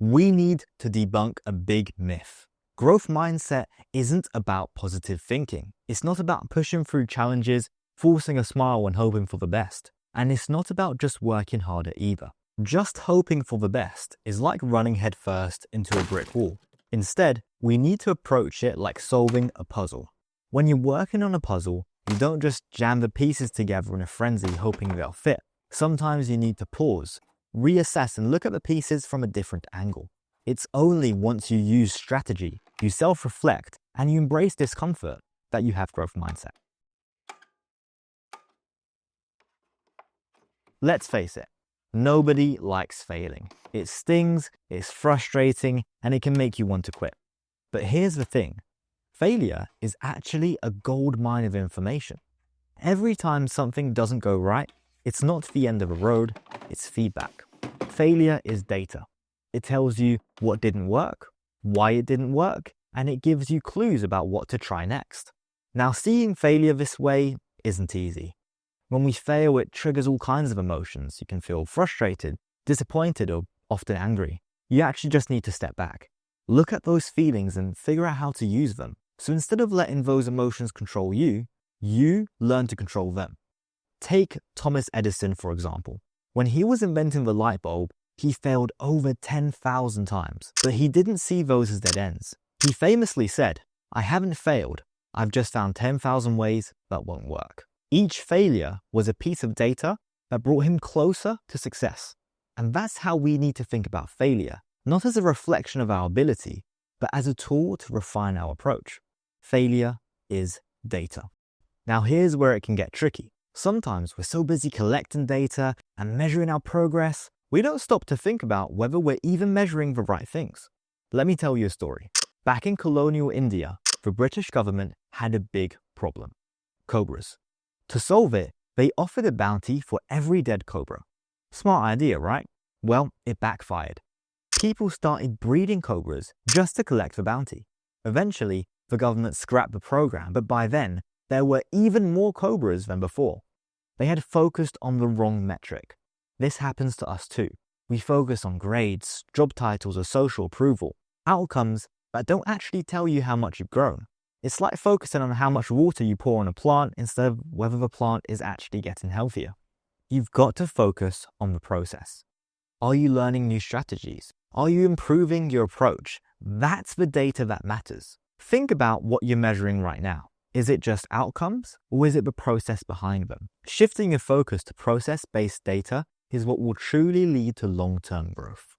We need to debunk a big myth. Growth mindset isn't about positive thinking. It's not about pushing through challenges, forcing a smile and hoping for the best. And it's not about just working harder either. Just hoping for the best is like running headfirst into a brick wall. Instead, we need to approach it like solving a puzzle. When you're working on a puzzle, you don't just jam the pieces together in a frenzy hoping they'll fit. Sometimes you need to pause, reassess and look at the pieces from a different angle. It's only once you use strategy, you self-reflect, and you embrace discomfort that you have growth mindset. Let's face it, nobody likes failing. It stings, it's frustrating, and it can make you want to quit. But here's the thing, failure is actually a gold mine of information. Every time something doesn't go right, it's not the end of a road, it's feedback. Failure is data. It tells you what didn't work, why it didn't work, and it gives you clues about what to try next. Now, seeing failure this way isn't easy. When we fail, it triggers all kinds of emotions. You can feel frustrated, disappointed, or often angry. You actually just need to step back. Look at those feelings and figure out how to use them. So instead of letting those emotions control you, you learn to control them. Take Thomas Edison, for example. When he was inventing the light bulb, he failed over 10,000 times, but he didn't see those as dead ends. He famously said, "I haven't failed. I've just found 10,000 ways that won't work." Each failure was a piece of data that brought him closer to success. And that's how we need to think about failure, not as a reflection of our ability, but as a tool to refine our approach. Failure is data. Now here's where it can get tricky. Sometimes we're so busy collecting data and measuring our progress, we don't stop to think about whether we're even measuring the right things. Let me tell you a story. Back in colonial India, the British government had a big problem: cobras. To solve it, they offered a bounty for every dead cobra. Smart idea, right? Well, it backfired. People started breeding cobras just to collect the bounty. Eventually, the government scrapped the program, but by then, there were even more cobras than before. They had focused on the wrong metric. This happens to us too. We focus on grades, job titles, or social approval, outcomes that don't actually tell you how much you've grown. It's like focusing on how much water you pour on a plant instead of whether the plant is actually getting healthier. You've got to focus on the process. Are you learning new strategies? Are you improving your approach? That's the data that matters. Think about what you're measuring right now. Is it just outcomes, or is it the process behind them? Shifting your focus to process-based data is what will truly lead to long-term growth.